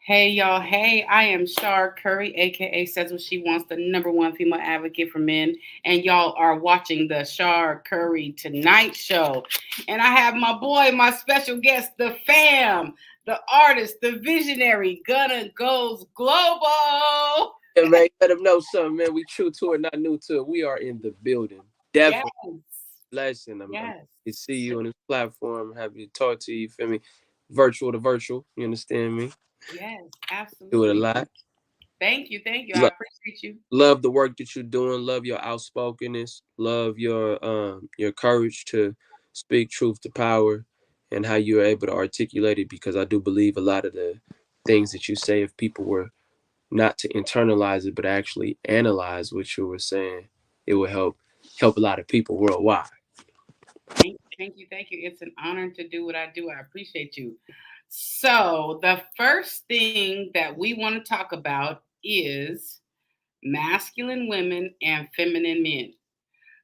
Hey y'all, hey, I am Char Curry, aka Says What She Wants, the number one female advocate for men. And y'all are watching the Char Curry Tonight Show. And I have my boy, my special guest, the fam, the artist, the visionary, Gunna Goes Global. Yeah, man, let them know something, man. We true to it, not new to it. We are in the building. Yes, Definitely blessing. I'm yes, to see you on this platform, happy to talk to you, you feel me? Virtual to virtual, you understand me? yes, Do it a absolutely. lot. Thank you, thank you. I Lo- appreciate you. Love the work that you're doing, love your outspokenness, love your courage to speak truth to power and how you're able to articulate it because I do believe a lot of the things that you say if people were not to internalize it, but actually analyze what you were saying, it will help a lot of people worldwide. Thank you, thank you, thank you. It's an honor to do what I do. I appreciate you. So, the first thing that we want to talk about is masculine women and feminine men.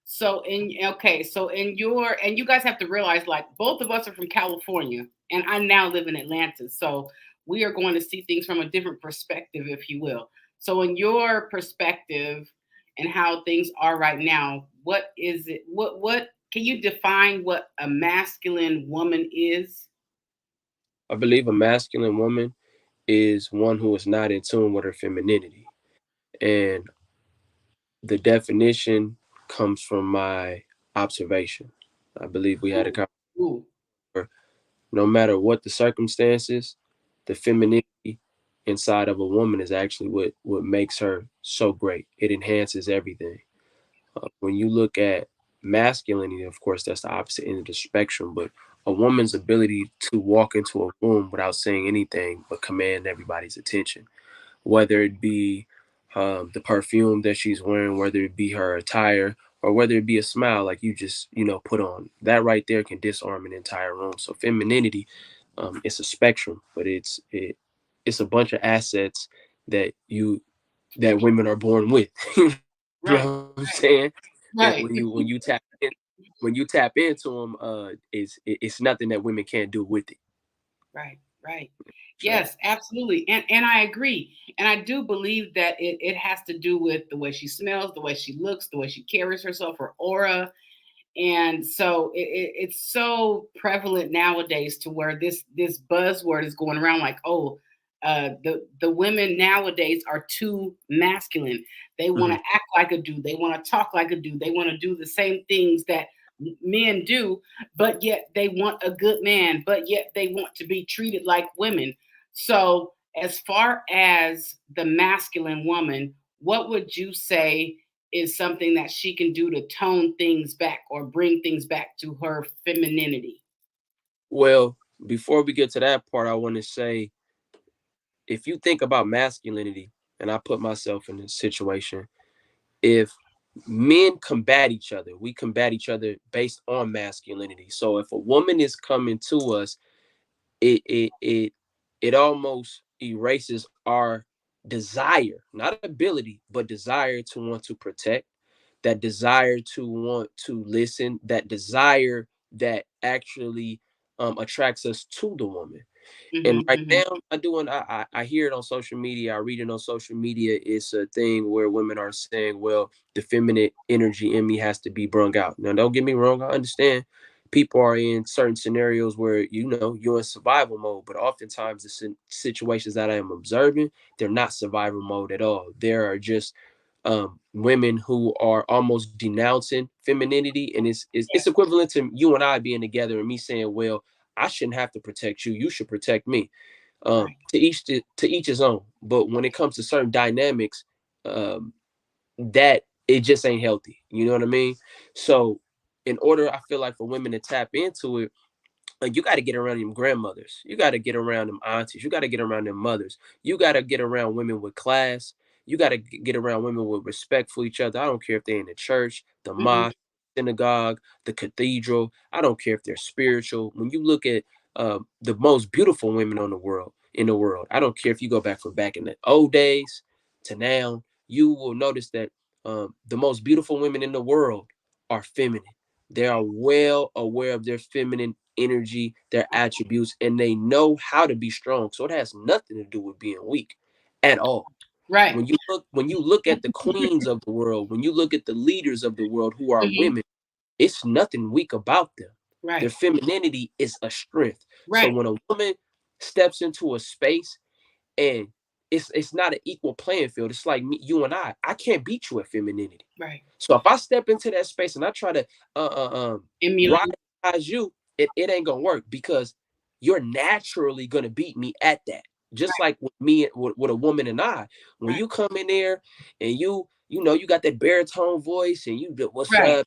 So you guys have to realize like both of us are from California and I now live in Atlanta. So we are going to see things from a different perspective, if you will. So in your perspective and how things are right now, what is it? What can you define what a masculine woman is? I believe a masculine woman is one who is not in tune with her femininity. And the definition comes from my observation. I believe we had a Ooh, conversation ooh, where no matter what the circumstances, the femininity inside of a woman is actually what makes her so great. It enhances everything. When you look at masculinity, of course, that's the opposite end of the spectrum, but a woman's ability to walk into a room without saying anything but command everybody's attention, whether it be the perfume that she's wearing, whether it be her attire, or whether it be a smile like you just, put on. That right there can disarm an entire room. So femininity, it's a spectrum, but it's a bunch of assets that you that women are born with. You know what I'm right, saying? And right, when you tap into them, it's nothing that women can't do with it. right, right. So Yes, absolutely. And I agree. And I do believe that it has to do with the way she smells, the way she looks, the way she carries herself, her aura. And so it's so prevalent nowadays to where this buzzword is going around like, oh, the women nowadays are too masculine. They want mhm. to act like a dude. They want to talk like a dude. They want to do the same things that men do, but yet they want a good man, but yet they want to be treated like women. So, as far as the masculine woman, what would you say is something that she can do to tone things back or bring things back to her femininity? Well, before we get to that part, I want to say if you think about masculinity, and I put myself in this situation, if men combat each other, we combat each other based on masculinity. So if a woman is coming to us, it almost erases our desire, not ability, but desire to want to protect, that desire to want to listen, that desire that actually attracts us to the woman. And Hmm, right hmm. now, I hear it on social media. I read it on social media. It's a thing where women are saying, "Well, the feminine energy in me has to be brung out." Now, don't get me wrong. I understand people are in certain scenarios where you're in survival mode, but oftentimes the situations that I am observing, they're not survival mode at all. There are just women who are almost denouncing femininity, and it's Yes, equivalent to you and I being together and me saying, "Well, I shouldn't have to protect you. You should protect me." right. To each his own. But when it comes to certain dynamics, um, that it just ain't healthy. You know what I mean? So, in order, I feel like for women to tap into it, like you got to get around them grandmothers. You got to get around them aunties. You got to get around them mothers. You got to get around women with class. You got to get around women with respect for each other. I don't care if they're in the church, the Hmm. mosque, synagogue, the cathedral. I don't care if they're spiritual. When you look at the most beautiful women in the world, I don't care if you go back in the old days to now, you will notice that the most beautiful women in the world are feminine. They are well aware of their feminine energy, their attributes, and they know how to be strong. So it has nothing to do with being weak at all. Right. When you look at the queens of the world, when you look at the leaders of the world who are Hmm. women, it's nothing weak about them. Their Right. femininity is a strength. So Right. when a woman steps into a space and it's not an equal playing field, it's like me, you and I can't beat you at femininity. Right. So if I step into that space and I try to Emulate. rise you, it ain't gonna work because you're naturally gonna beat me at that. Just Right. like with me with a woman and I, when Right. you come in there and you know you got that baritone voice and you what's Right. up?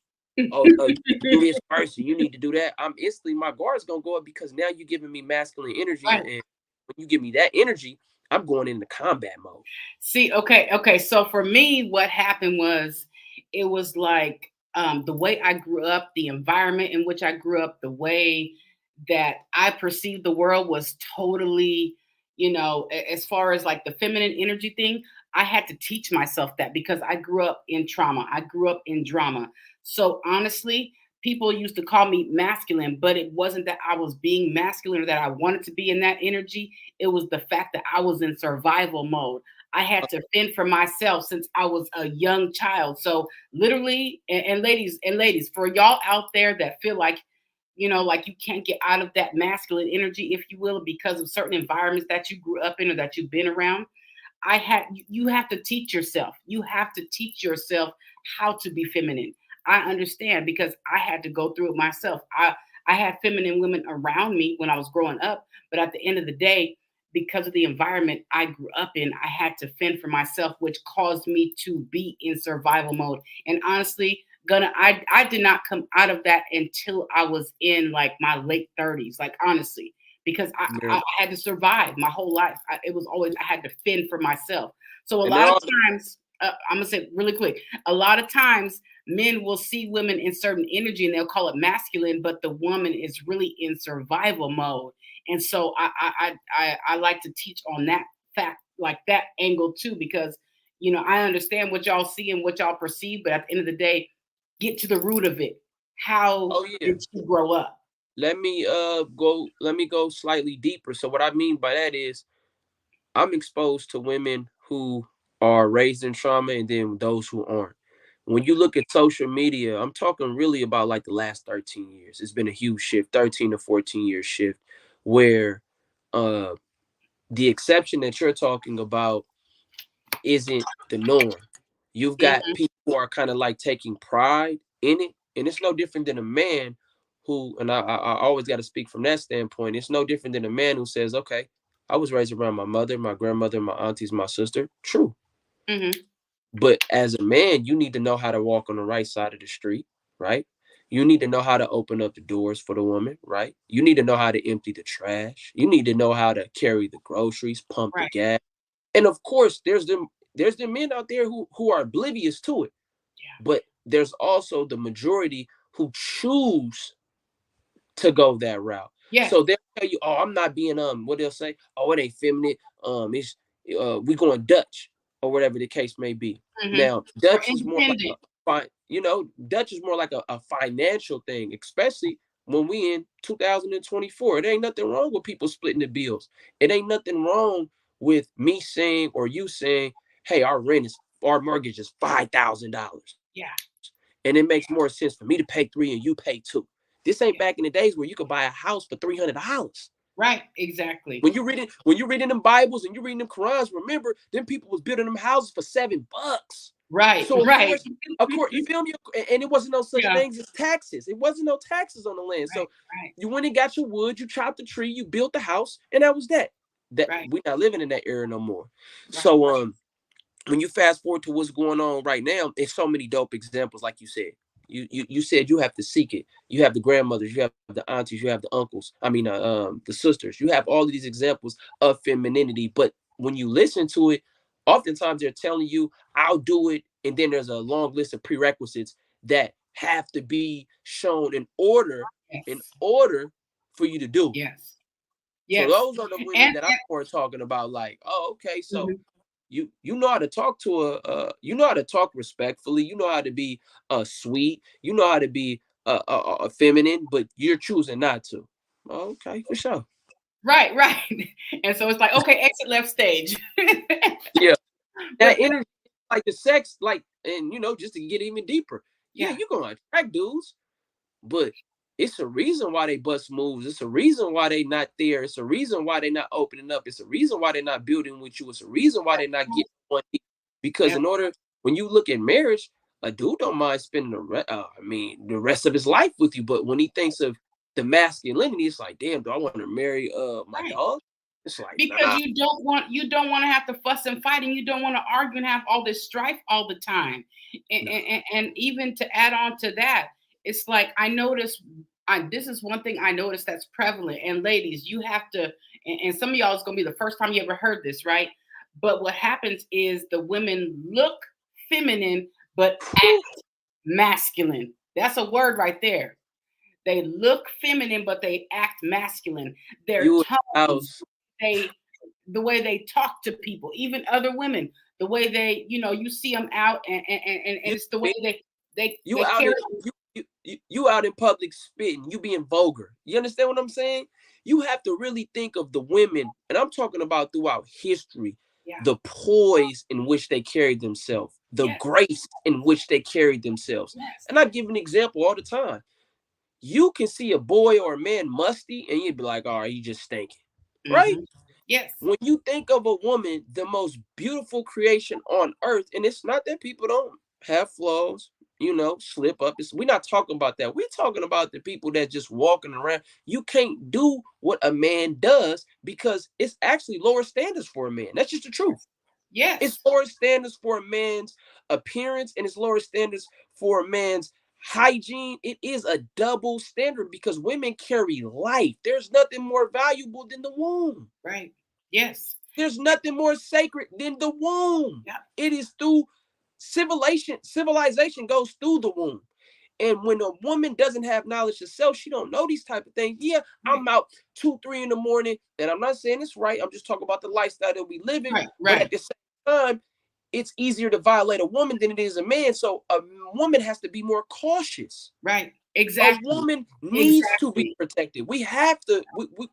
Oh, you do this first and you need to do that. I'm instantly my guard's gonna go up because now you're giving me masculine energy, Right. and when you give me that energy, I'm going into combat mode. See, okay, okay. So for me, what happened was it was like the way I grew up, the environment in which I grew up, the way that I perceived the world was totally, as far as like the feminine energy thing, I had to teach myself that because I grew up in trauma. I grew up in drama. So honestly, people used to call me masculine, but it wasn't that I was being masculine or that I wanted to be in that energy. It was the fact that I was in survival mode. I had to fend for myself since I was a young child. So literally, and ladies, for y'all out there that feel like, like you can't get out of that masculine energy, if you will, because of certain environments that you grew up in or that you've been around, you have to teach yourself. You have to teach yourself how to be feminine. I understand because I had to go through it myself. I had feminine women around me when I was growing up, but at the end of the day, because of the environment I grew up in, I had to fend for myself, which caused me to be in survival mode. And honestly, Gunna, I did not come out of that until I was in like my late 30s. Like honestly, because I had to survive my whole life. It was always I had to fend for myself. So a And lot they're of all times, I'm gonna say really quick. A lot of times, men will see women in certain energy and they'll call it masculine, but the woman is really in survival mode. And so I like to teach on that fact, like that angle too, because I understand what y'all see and what y'all perceive, but at the end of the day, get to the root of it. How oh yeah. did you grow up? Let me go slightly deeper. So what I mean by that is I'm exposed to women who are raised in trauma and then those who aren't. When you look at social media, I'm talking really about like the last 13 years. It's been a huge shift, 13 to 14-year shift, where uh the exception that you're talking about isn't the norm. You've got Mhm, people who are kind of like taking pride in it, and it's no different than a man who, and I always got to speak from that standpoint. It's no different than a man who says, "Okay, I was raised around my mother, my grandmother, my aunties, my sister." True, mhm. but as a man, you need to know how to walk on the right side of the street, right? You need to know how to open up the doors for the woman, right? You need to know how to empty the trash. You need to know how to carry the groceries, pump the Right. gas, and of course, there's the men out there who are oblivious to it, Yeah. but there's also the majority who choose to go that route. Yes. So they'll tell you, "Oh, I'm not being what they'll say, oh, it ain't feminine. It's we going Dutch or whatever the case may be." Mhm. Now, Or Dutch is more like independent. Dutch is more like a financial thing, especially when we in 2024. It ain't nothing wrong with people splitting the bills. It ain't nothing wrong with me saying or you saying, "Hey, our mortgage is $5,000, Yeah. and it makes more sense for me to pay three and you pay two." This ain't back in the days where you could buy a house for $300. Right. Exactly. When you reading them Bibles and you reading them Qurans, remember them people was building them houses for $7. Right. So Right. of course, you feel me? And it wasn't no such Yeah. things as taxes. It wasn't no taxes on the land. Right. So Right. you went and got your wood, you chopped the tree, you built the house, and that was that. That Right. we're not living in that era no more. Right. So when you fast forward to what's going on right now, there's so many dope examples, like you said. You said you have to seek it. You have the grandmothers, you have the aunties, you have the uncles. I mean, the sisters. You have all of these examples of femininity, but when you listen to it, oftentimes they're telling you, "I'll do it," and then there's a long list of prerequisites that have to be shown in Yes. order for you to do it. Yes. So Yes. those are the women And, that I'm more talking about. Like, oh, okay, so mhm. you know how to talk to you know how to talk respectfully, you know how to be sweet, you know how to be feminine, but you're choosing not to. Okay, for sure. Right, right. And so it's like, okay, exit left stage. Yeah, that But then, energy, like the sex, like, and just to get even deeper, yeah, yeah, you're gonna attract dudes, but it's a reason why they bust moves. It's a reason why they not there. It's a reason why they not opening up. It's a reason why they're not building with you. It's a reason why they're not getting one. Because yeah, in order, when you look at marriage, a dude don't mind spending the rest of his life with you. But when he thinks of the masculinity, it's like, damn, do I want to marry my right. dog? It's like, Because nah, you don't want to have to fuss and fight, and you don't want to argue and have all this strife all the time. And, no. and even to add on to that, it's like I notice. This is one thing I noticed that's prevalent. And ladies, you have to. And some of y'all is gonna be the first time you ever heard this, right? But what happens is the women look feminine but act masculine. That's a word right there. They look feminine, but they act masculine. Their You in the tones, house, they, the way they talk to people, even other women, the way they, you see them out, and you it's the way they you they out carry. in you out in public spitting, you being vulgar. You understand what I'm saying? You have to really think of the women, and I'm talking about throughout history, Yeah. the poise in which they carried themselves, the Yes. grace in which they carried themselves. Yes. And I give an example all the time. You can see a boy or a man musty, and you'd be like, all right, he just stinking. Right? Hmm. Yes. When you think of a woman, the most beautiful creation on earth, and it's not that people don't have flaws, slip up. We're not talking about that. We're talking about the people that just walking around. You can't do what a man does because it's actually lower standards for a man. That's just the truth. It's Yes. lower standards for a man's appearance and it's lower standards for a man's hygiene. It is a double standard because women carry life. There's nothing more valuable than the womb. Right. Yes. There's nothing more sacred than the womb. Yeah. It is through civilization goes through the womb. And when a woman doesn't have knowledge of self, she don't know these type of things. Yeah, Right. I'm out 2, 3 in the morning, and I'm not saying it's right. I'm just talking about the lifestyle that we live in. Right. But Right. at the same time, it's easier to violate a woman than it is a man. So a woman has to be more cautious. Right. A Exactly. woman needs to be Exactly. protected. We have to.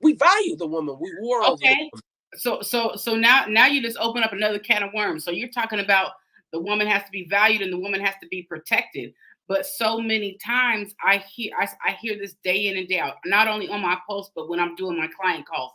We value the woman. We war over the Okay. woman. So now you just open up another can of worms. So you're talking about the woman has to be valued and the woman has to be protected. But so many times I hear this day in and day out, not only on my post, but when I'm doing my client calls.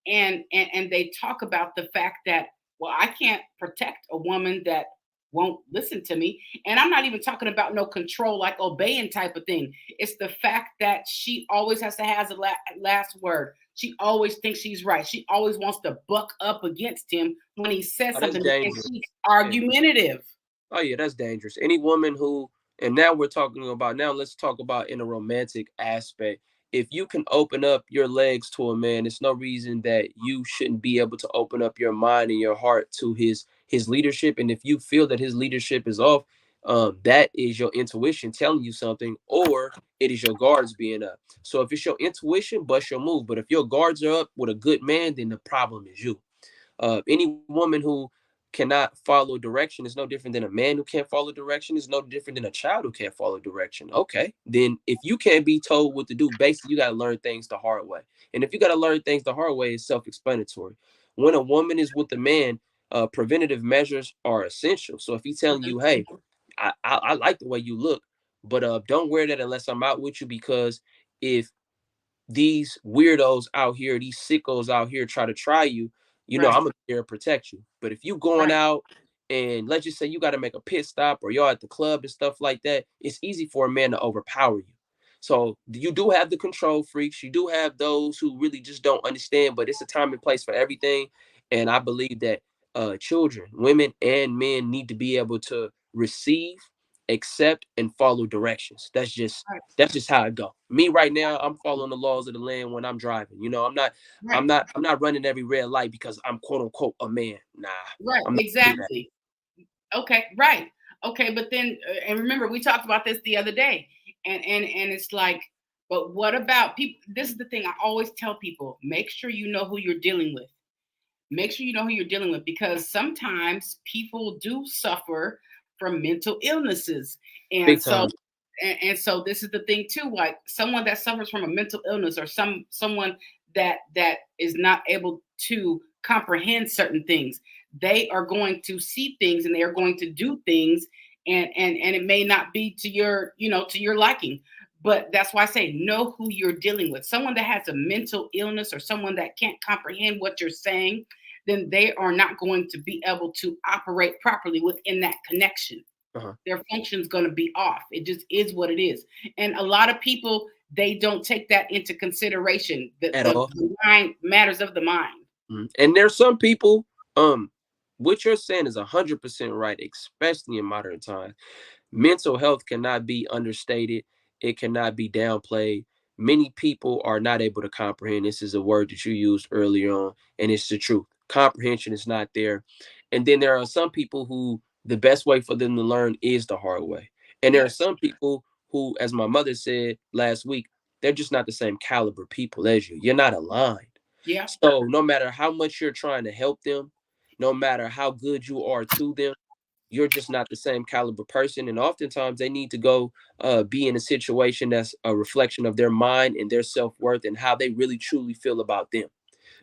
And they talk about the fact that, well, I can't protect a woman that won't listen to me. And I'm not even talking about no control, like obeying type of thing. It's the fact that she always has to have the last word. She always thinks she's right. She always wants to buck up against him when he says Oh, that's something, and dangerous. she's Yeah. argumentative. Oh yeah, that's dangerous. Any woman who, and now we're talking about, now let's talk about in a romantic aspect. If you can open up your legs to a man, it's no reason that you shouldn't be able to open up your mind and your heart to his leadership. And if you feel that his leadership is off, that is your intuition telling you something, or it is your guards being up. So if it's your intuition, bust your move. But if your guards are up with a good man, then the problem is you. Any woman who cannot follow direction is no different than a man who can't follow direction. Is no different than a child who can't follow direction. Okay, then if you can't be told what to do, basically you got to learn things the hard way. And if you got to learn things the hard way, it's self-explanatory. When a woman is with a man, preventative measures are essential. So if he's telling you, "Hey, I like the way you look, but don't wear that unless I'm out with you," because if these weirdos out here, these sickos out here try to try you, Right. I'm gonna be there to protect you. But if you going Right. out and let's just say you got to make a pit stop or you're at the club and stuff like that, it's easy for a man to overpower you. So you do have the control freaks, you do have those who really just don't understand, but it's a time and place for everything. And I believe that children, women, and men need to be able to receive, accept, and follow directions. Right. That's just how it go. Me right now, I'm following the laws of the land when I'm driving. Right. I'm not running every red light because I'm quote unquote a man. Nah, Right. I'm not gonna do that. Exactly. Okay. Right. Okay. But then, and remember, we talked about this the other day, and it's like, but what about people? This is the thing I always tell people: make sure you know who you're dealing with. Make sure you know who you're dealing with, because sometimes people do suffer from mental illnesses. And Big so time. and so this is the thing too, like someone that suffers from a mental illness, or someone that is not able to comprehend certain things, they are going to see things and they are going to do things, and it may not be to your, to your liking. But that's why I say know who you're dealing with. Someone that has a mental illness, or someone that can't comprehend what you're saying, then they are not going to be able to operate properly within that connection. Uh-huh. Their function's going to be off. It just is what it is. And a lot of people, they don't take that into consideration. The, At the, all. the mind matters of the mind. Mhm. And there's some people, what you're saying is 100% right, especially in modern times. Mental health cannot be understated. It cannot be downplayed. Many people are not able to comprehend. This is a word that you used earlier on, and it's the truth. Comprehension is not there. And then there are some people who the best way for them to learn is the hard way. And there are Yes. some people who, as my mother said last week, they're just not the same caliber people as you. You're not aligned. Yeah. So no matter how much you're trying to help them, no matter how good you are to them, you're just not the same caliber person. And oftentimes they need to go be in a situation that's a reflection of their mind and their self-worth and how they really truly feel about them.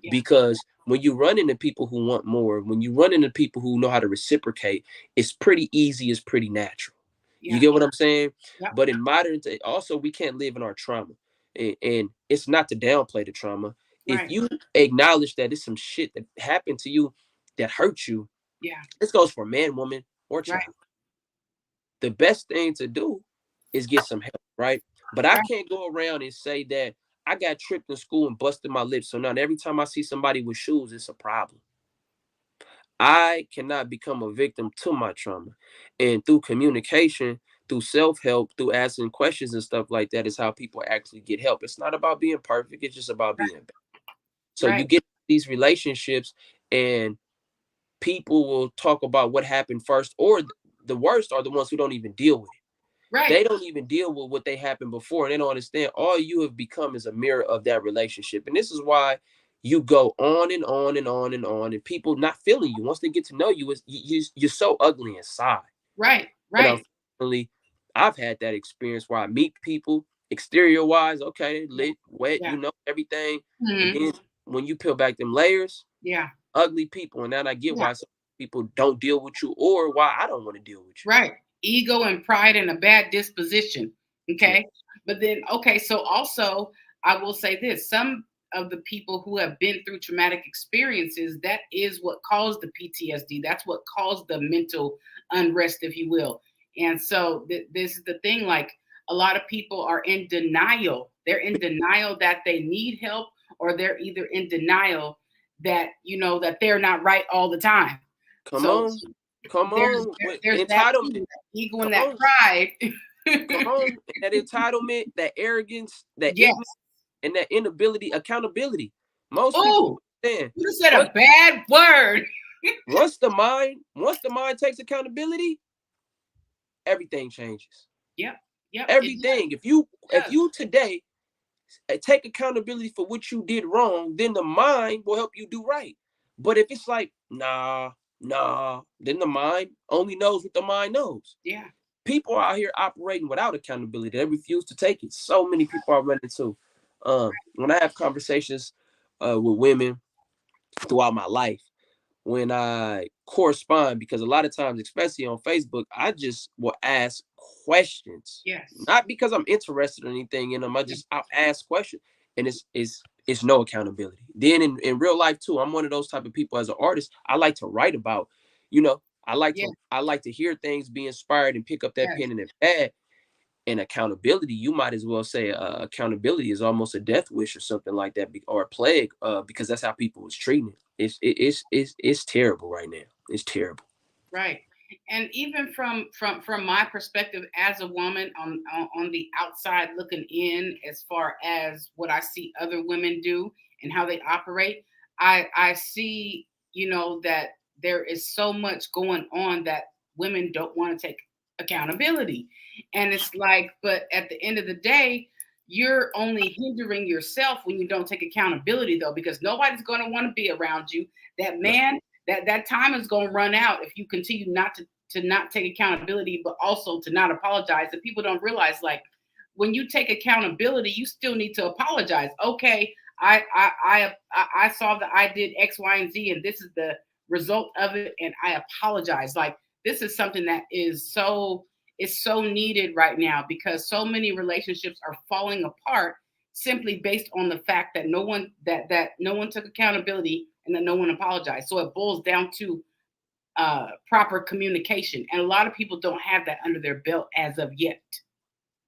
Yeah. Because when you run into people who want more, when you run into people who know how to reciprocate, it's pretty easy, it's pretty natural. You Yeah. get what I'm saying? Yeah. But in modern day, also we can't live in our trauma. And it's not to downplay the trauma. If Right. you acknowledge that it's some shit that happened to you that hurt you, Yeah. this goes for man, woman, or Right. child. The best thing to do is get some help, right? But I Right. can't go around and say that I got tripped in school and busted my lips. So now every time I see somebody with shoes, it's a problem. I cannot become a victim to my trauma. And through communication, through self-help, through asking questions and stuff like that is how people actually get help. It's not about being perfect, it's just about being better. So you Right. get these relationships and people will talk about what happened first, or the worst are the ones who don't even deal with it. Right. They don't even deal with what they happened before, and they don't understand all you have become is a mirror of that relationship. And this is why you go on and on and on and on, and people not feeling you once they get to know you is you're so ugly inside. Right. And Right. unfortunately, I've had that experience where I meet people exterior wise, okay, Yeah. lit, wet, Yeah. everything, and Hmm. then when you peel back them layers, Yeah. ugly people. And then I get Yeah. why some people don't deal with you, or why I don't want to deal with you. Right. Ego and pride and a bad disposition. Yeah, Okay. But then, okay. So also, I will say this: some of the people who have been through traumatic experiences, that is what caused the PTSD. That's what caused the mental unrest, if you will. And so, this is the thing: like, a lot of people are in denial. They're in denial that they need help, or they're either in denial that, that they're not right all the time. come So on, come there's on, with there's that too, entitlement. that ego and Come that on, pride. come on, that entitlement, that arrogance, that ignorance, Yes. and that inability, accountability. Most people Oh, understand you just said once a bad word. once the mind takes accountability, everything changes. Yep. Yep. It does. Everything. If It does. you today take accountability for what you did wrong, then the mind will help you do right. But if it's like, nah, then the mind only knows what the mind knows. Yeah. People are out here operating without accountability. They refuse to take it. So many people are running into. When I have conversations with women throughout my life, when I correspond, because a lot of times, especially on Facebook, I just will ask questions, Yes. not because I'm interested in anything in them. Yeah. I'll ask questions, and it's no accountability. Then in real life too, I'm one of those type of people as an artist. I like to write about, Yeah. I like to hear things, be inspired, and pick up that Yes. pen and that pad. And accountability, you might as well say accountability is almost a death wish or something like that, or a plague, because that's how people was treating it. It's terrible right now. It's terrible. Right. And even from my perspective as a woman, on the outside looking in, as far as what I see other women do and how they operate, I see, that there is so much going on that women don't want to take accountability. And it's like, but at the end of the day, you're only hindering yourself when you don't take accountability, though, because nobody's going to want to be around you. That No. man, that time is going to run out if you continue not to to not take accountability, but also to not apologize. And people don't realize, like, when you take accountability, you still need to apologize. Okay, I saw that I did X, Y, and Z, and this is the result of it, and I apologize. Like, this is something that is so needed right now, because so many relationships are falling apart simply based on the fact that no one took accountability and that no one apologized. So it boils down to proper communication, and a lot of people don't have that under their belt as of yet.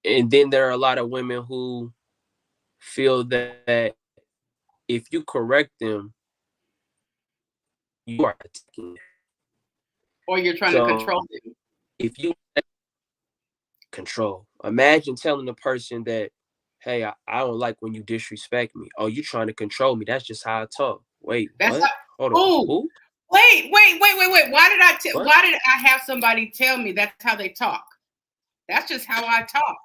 And then there are a lot of women who feel that if you correct them, you are attacking them. Or you're trying to So control them. if you control, imagine telling the person that, hey, I don't like when you disrespect me. Oh, you trying to control me. That's just how I talk. Wait, That's what? how. Hold on. Oh, Who? wait. What? Why did I have somebody tell me that's how they talk? That's just how I talk.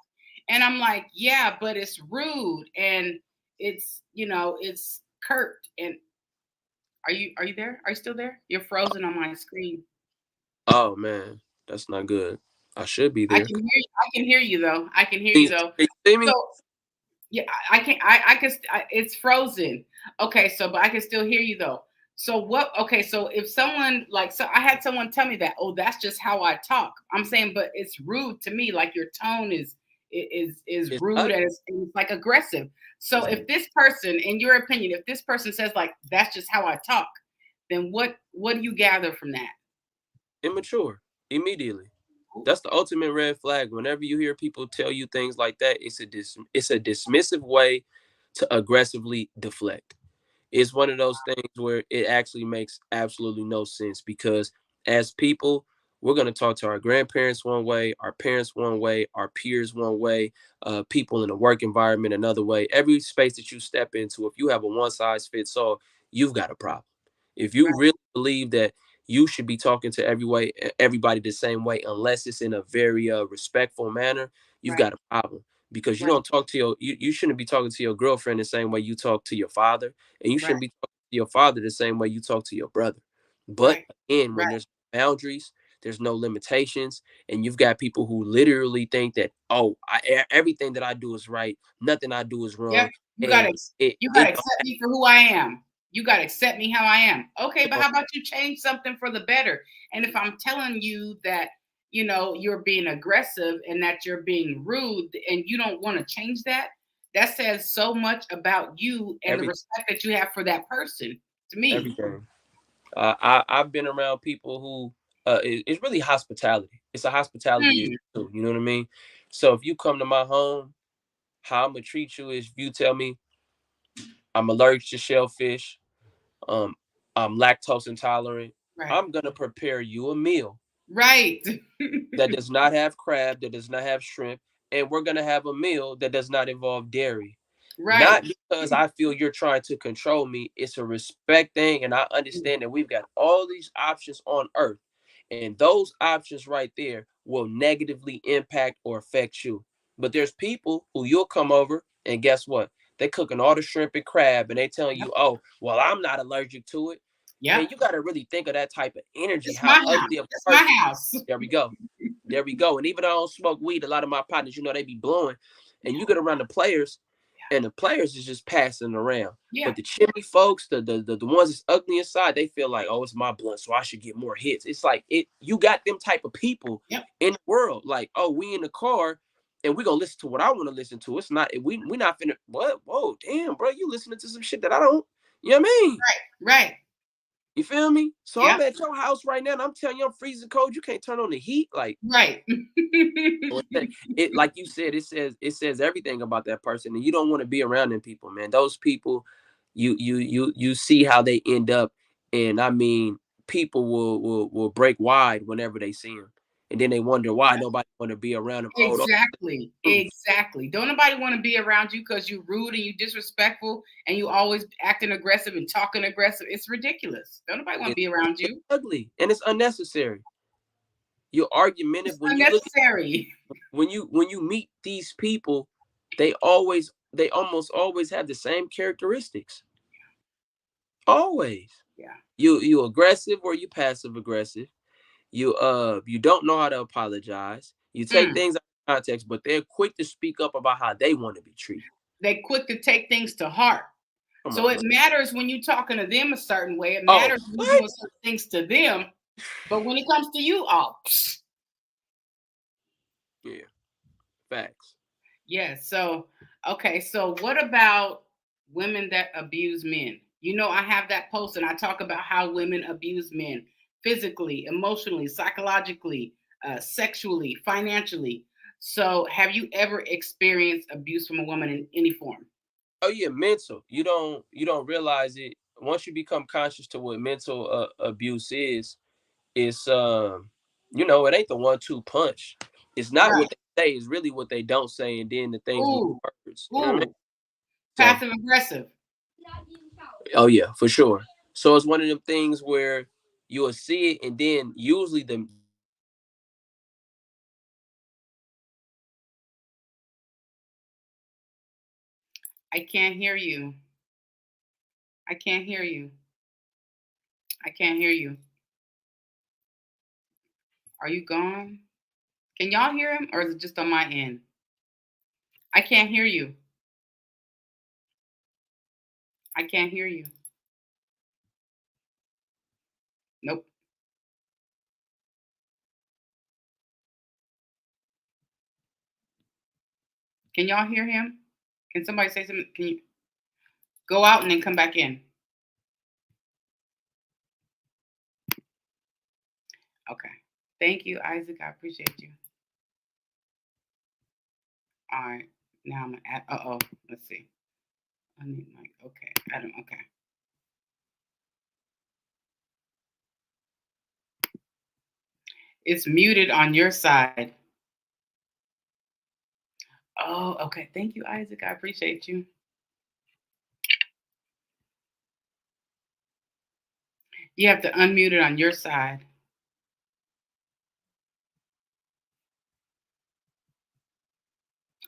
And I'm like, yeah, but it's rude, and it's curt. And are you there? Are you still there? You're frozen on my screen. Oh man, that's not good. I should be I there. can hear you. I can hear you though. I can hear Can you you, though. can you see So me? yeah, I can. I can. It's frozen. Okay, so but I can still hear you though. So what? Okay, so if someone like, so I had someone tell me that, oh, that's just how I talk. I'm saying, but it's rude to me. Like, your tone is It's rude, not. and it's like aggressive. So It's if this person, in your opinion, if this person says like that's just how I talk, then what do you gather from that? immature immediately. That's the ultimate red flag. Whenever you hear people tell you things like that, it's a dismissive way to aggressively deflect. It's one of those things where it actually makes absolutely no sense, because as people, we're going to talk to our grandparents one way, our parents one way, our peers one way, people in the work environment another way. Every space that you step into, if you have a one size fits all, you've got a problem. If you Right, really believe that you should be talking to everybody the same way, unless it's in a very respectful manner, you've right, got a problem, because you right, don't talk to you shouldn't be talking to your girlfriend the same way you talk to your father, and you right, shouldn't be talking to your father the same way you talk to your brother. But right, again, when right. there's boundaries, there's no limitations, and you've got people who literally think that, oh, everything that I do is right, nothing I do is Yep. wrong, You gotta and ex- you gotta accept me for who I am. You gotta accept me how I am. Okay, but don't how about you change something for the better? And if I'm telling you that you're being aggressive and that you're being rude, and you don't want to change that, that says so much about you and the every respect that you have for that person. To me. everything. I've been around people who it's really hospitality. It's a hospitality issue Mm, too. You know what I mean? So if you come to my home, how I'm gonna treat you is, if you tell me I'm allergic to shellfish, um, I'm lactose intolerant, right. I'm gonna prepare you a meal Right. that does not have crab, that does not have shrimp, and we're gonna have a meal that does not involve dairy. Right. Not because I feel you're trying to control me. It's a respect thing, and I understand that we've got all these options on earth, and those options right there will negatively impact or affect you. But there's people who you'll come over, and guess what? They cooking all the shrimp and crab, and they telling Yep. you, "Oh, well, I'm not allergic to it." Yep. Man, you got to really think of that type of energy. It's How my house. ugly of It's a my person. house. There we go. There we go. And even though I don't smoke weed, a lot of my partners, they be blowing. And you get around the players, and the players is just passing around. Yeah. But the chimney folks, the ones that's ugly inside, they feel like, oh, it's my blunt, so I should get more hits. It's like you got them type of people Yep. in the world. Like, oh, we in the car and we gonna listen to what I want to listen to. It's not we not finna what? Whoa, damn, bro, you listening to some shit that I don't. You know what I mean? Right. You feel me? So I'm Yep. at your house right now, and I'm telling you I'm freezing cold. You can't turn on the heat, like. Right. It like you said, it says everything about that person, and you don't want to be around them people, man. Those people, you see how they end up, and I mean, people will break wide whenever they see them, and then they wonder why nobody want to be around them. Oh, Exactly. those, Exactly. Don't nobody want to be around you because you rude and you disrespectful and you always acting aggressive and talking aggressive. It's ridiculous. Don't nobody want to it's, be around it's you. ugly and it's unnecessary. You're argumentative It's when you look unnecessary. when you meet these people, they almost always have the same characteristics. Always. Yeah. You aggressive or you passive aggressive. You don't know how to apologize. You take Mm. things out of context, but they're quick to speak up about how they want to be treated. They quick to take things to heart. Come So on, it man. matters when you talking to them a certain way. It Oh, matters when you what? doing certain things to them. But when it comes to you, oh, psh, Yeah, facts. yeah. So okay. So what about women that abuse men? You know, I have that post and I talk about how women abuse men physically, emotionally, psychologically, sexually, financially. So have you ever experienced abuse from a woman in any form? Oh yeah, mental. You don't realize it once you become conscious to what mental abuse is. It's it ain't the 1-2 punch. It's not Right. what they say. It's really what they don't say, and then the things with Ooh, words. You know what I mean? ooh, So, passive aggressive. oh yeah, for sure. So it's one of them things where you'll see it, and then usually the I can't hear you. I can't hear you. I can't hear you. Are you gone? Can y'all hear him or is it just on my end? I can't hear you. I can't hear you. Nope. Can y'all hear him? Can somebody say something? Can you go out and then come back in? Okay. Thank you, Isaac. I appreciate you. All right. Now I'm gonna add. Oh. Let's see. I need like. Okay. Adam. Okay. It's muted on your side. Oh. Okay. Thank you, Isaac. I appreciate you. You have to unmute it on your side.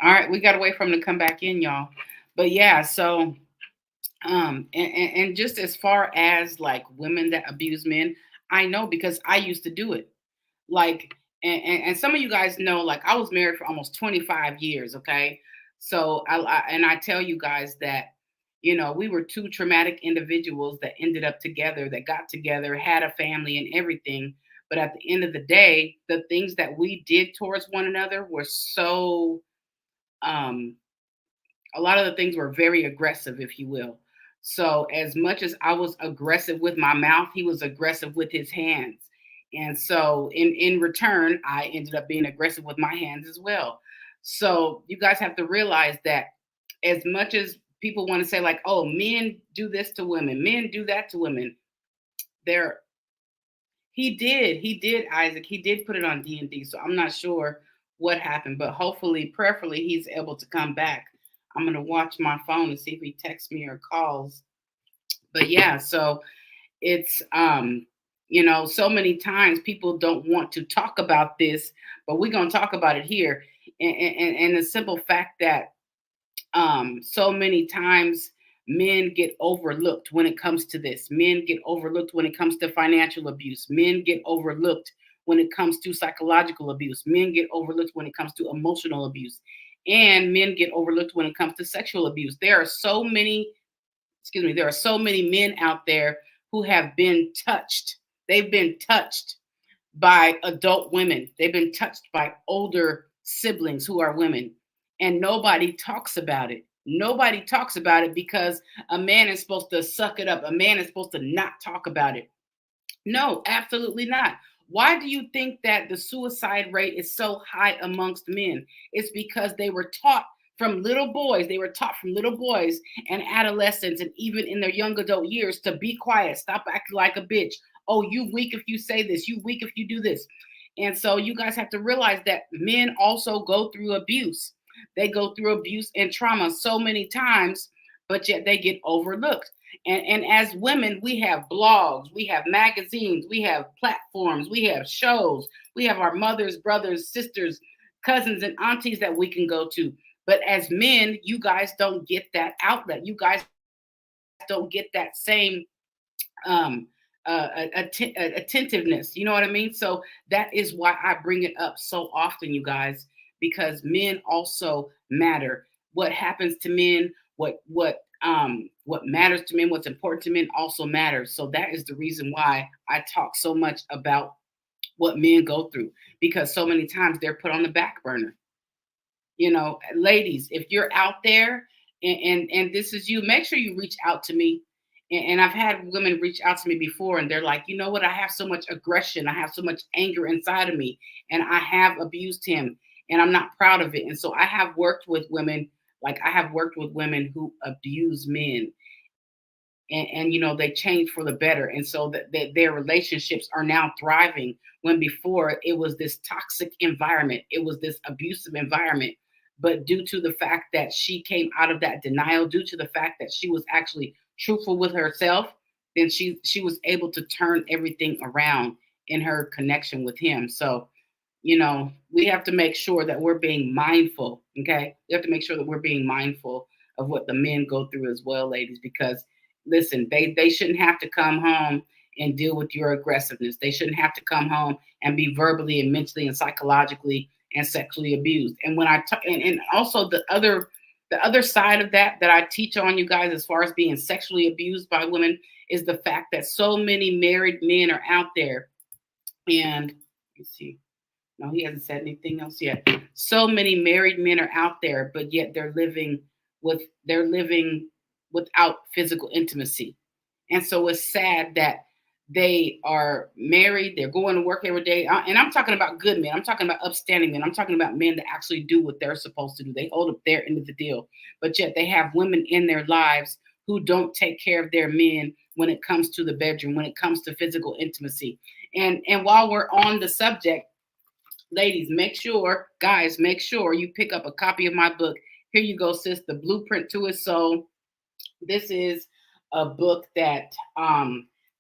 All right. We gotta wait for him to come back in, y'all. But yeah. So and just as far as like women that abuse men, I know because I used to do it. Like and some of you guys know, like I was married for almost 25 years. Okay. So I tell you guys that, we were two traumatic individuals that ended up together, that got together, had a family and everything. But at the end of the day, the things that we did towards one another were so um a lot of the things were very aggressive, if you will. So as much as I was aggressive with my mouth, he was aggressive with his hands. And so in return, I ended up being aggressive with my hands as well. So you guys have to realize that as much as people want to say like, oh, men do this to women, men do that to women, there he did, Isaac. He did put it on D&D. So I'm not sure what happened, but hopefully, prayerfully, he's able to come back. I'm gonna watch my phone and see if he texts me or calls. But yeah, so it's so many times people don't want to talk about this, but we're gonna talk about it here. And the simple fact that so many times men get overlooked when it comes to this. Men get overlooked when it comes to financial abuse. Men get overlooked when it comes to psychological abuse. Men get overlooked when it comes to emotional abuse. And men get overlooked when it comes to sexual abuse. There are so many men out there who have been touched. They've been touched by adult women. They've been touched by older siblings who are women. And nobody talks about it. Nobody talks about it because a man is supposed to suck it up. A man is supposed to not talk about it. No, absolutely not. Why do you think that the suicide rate is so high amongst men? It's because they were taught from little boys, and adolescents, and even in their young adult years to be quiet, stop acting like a bitch. Oh, you weak if you say this, you weak if you do this. And so you guys have to realize that men also go through abuse. They go through abuse and trauma so many times, but yet they get overlooked. And as women, we have blogs, we have magazines, we have platforms, we have shows, we have our mothers, brothers, sisters, cousins, and aunties that we can go to. But as men, you guys don't get that outlet. You guys don't get that same um, attentiveness. You know what I mean? So that is why I bring it up so often, you guys, because men also matter. What happens to men, what matters to men, what's important to men also matters. So that is the reason why I talk so much about what men go through, because so many times they're put on the back burner. You know, ladies, if you're out there and this is you, make sure you reach out to me. And I've had women reach out to me before, and they're like, you know what, I have so much aggression, I have so much anger inside of me, and I have abused him, and I'm not proud of it. And so I have worked with women, like I have worked with women who abuse men, and you know, they change for the better, and so that their relationships are now thriving, when before it was this toxic environment, it was this abusive environment. But due to the fact that she came out of that denial, due to the fact that she was actually truthful with herself, then she was able to turn everything around in her connection with him. So, you know, we have to make sure that we're being mindful. Okay, we have to make sure that we're being mindful of what the men go through as well, ladies, because listen, they shouldn't have to come home and deal with your aggressiveness. They shouldn't have to come home and be verbally and mentally and psychologically and sexually abused. And when and also the other side of that I teach on, you guys, as far as being sexually abused by women, is the fact that so many married men are out there. And let's see, no, he hasn't said anything else yet. So many married men are out there, but yet they're living without physical intimacy. And so it's sad that they are married, they're going to work every day. And I'm talking about good men. I'm talking about upstanding men. I'm talking about men that actually do what they're supposed to do. They hold up their end of the deal. But yet they have women in their lives who don't take care of their men when it comes to the bedroom, when it comes to physical intimacy. And while we're on the subject, ladies, guys, make sure you pick up a copy of my book. Here you go, sis, The Blueprint to His Soul. This is a book that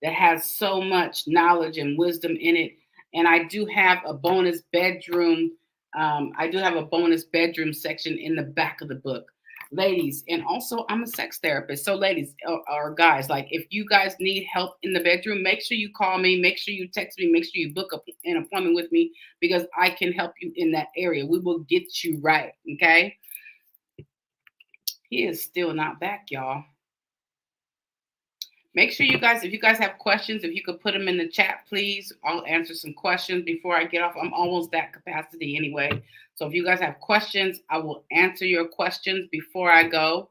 has so much knowledge and wisdom in it. And I do have a bonus bedroom. I do have a bonus bedroom section in the back of the book, ladies. And also, I'm a sex therapist. So, ladies or guys, like if you guys need help in the bedroom, make sure you call me. Make sure you text me. Make sure you book an appointment with me, because I can help you in that area. We will get you right. Okay. He is still not back, y'all. Make sure you guys, if you guys have questions, if you could put them in the chat, please. I'll answer some questions before I get off. I'm almost that capacity anyway. So if you guys have questions, I will answer your questions before I go.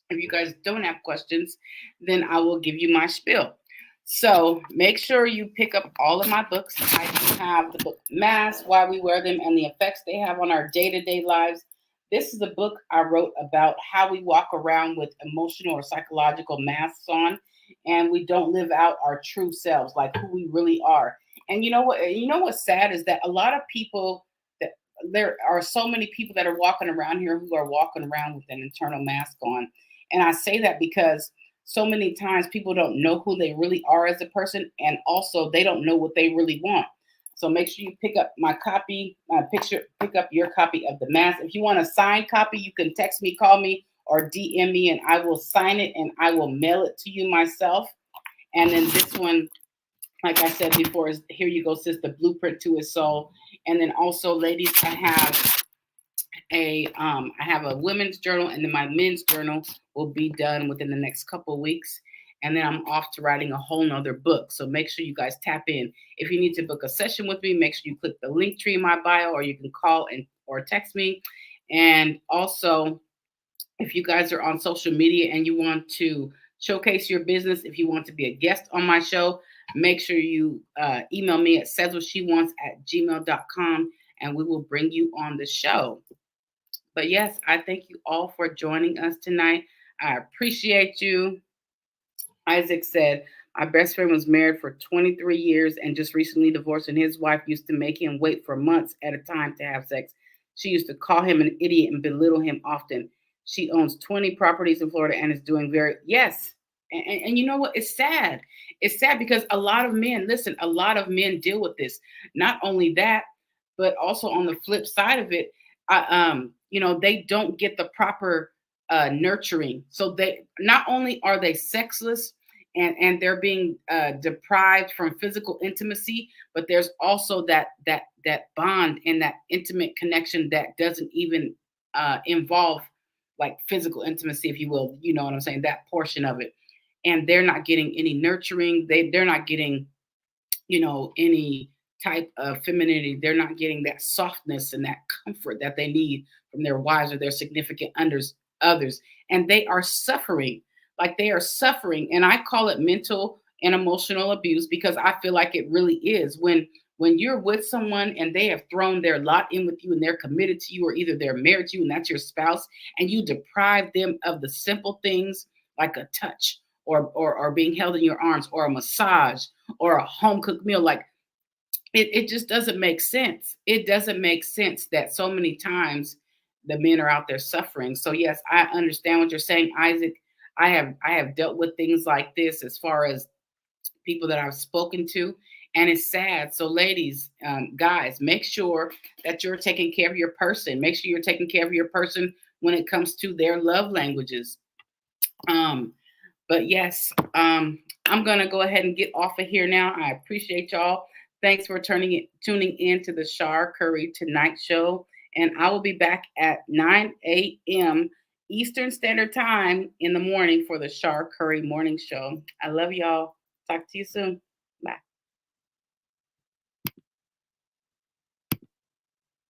If you guys don't have questions, then I will give you my spiel. So make sure you pick up all of my books. I do have the book Masks, Why We Wear Them, and the Effects They Have on Our Day-to-Day Lives. This is a book I wrote about how we walk around with emotional or psychological masks on, and we don't live out our true selves, like who we really are. And you know what? You know what's sad is that a lot of people that there are so many people that are walking around here who are walking around with an internal mask on. And I say that because so many times people don't know who they really are as a person, and also they don't know what they really want. So make sure you pick up my copy, pick up your copy of The Mask. If you want a signed copy, you can text me, call me, or DM me, and I will sign it and I will mail it to you myself. And then this one, like I said before, is here you go, sis, The Blueprint to His Soul. And then also, ladies, I have a women's journal, and then my men's journal will be done within the next couple of weeks. And then I'm off to writing a whole nother book. So make sure you guys tap in. If you need to book a session with me, make sure you click the link tree in my bio, or you can call and or text me. And also, if you guys are on social media and you want to showcase your business, if you want to be a guest on my show, make sure you email me at sayswhatshewants@gmail.com, and we will bring you on the show. But yes, I thank you all for joining us tonight. I appreciate you. Isaac said, my best friend was married for 23 years and just recently divorced, and his wife used to make him wait for months at a time to have sex. She used to call him an idiot and belittle him often. She owns 20 properties in Florida and is doing yes. And you know what? It's sad. It's sad because a lot of men, listen, a lot of men deal with this. Not only that, but also on the flip side of it, they don't get the proper nurturing. So they not only are they sexless and they're being deprived from physical intimacy, but there's also that bond and that intimate connection that doesn't even involve like physical intimacy, if you will. You know what I'm saying? That portion of it, and they're not getting any nurturing. They're not getting, any type of femininity. They're not getting that softness and that comfort that they need from their wives or their significant others. And they are suffering. Like they are suffering. And I call it mental and emotional abuse because I feel like it really is. When you're with someone and they have thrown their lot in with you and they're committed to you, or either they're married to you and that's your spouse, and you deprive them of the simple things like a touch, or being held in your arms, or a massage, or a home cooked meal. Like it just doesn't make sense. It doesn't make sense that so many times the men are out there suffering. So yes, I understand what you're saying, Isaac. I have dealt with things like this as far as people that I've spoken to, and it's sad. So ladies, guys, make sure that you're taking care of your person. Make sure you're taking care of your person when it comes to their love languages. um but yes, I'm gonna go ahead and get off of here now. I appreciate y'all. Thanks for tuning in to the Char Curry Tonight Show, and I will be back at 9 a.m. Eastern Standard Time in the morning for the Char Curry Morning Show. I love y'all. Talk to you soon.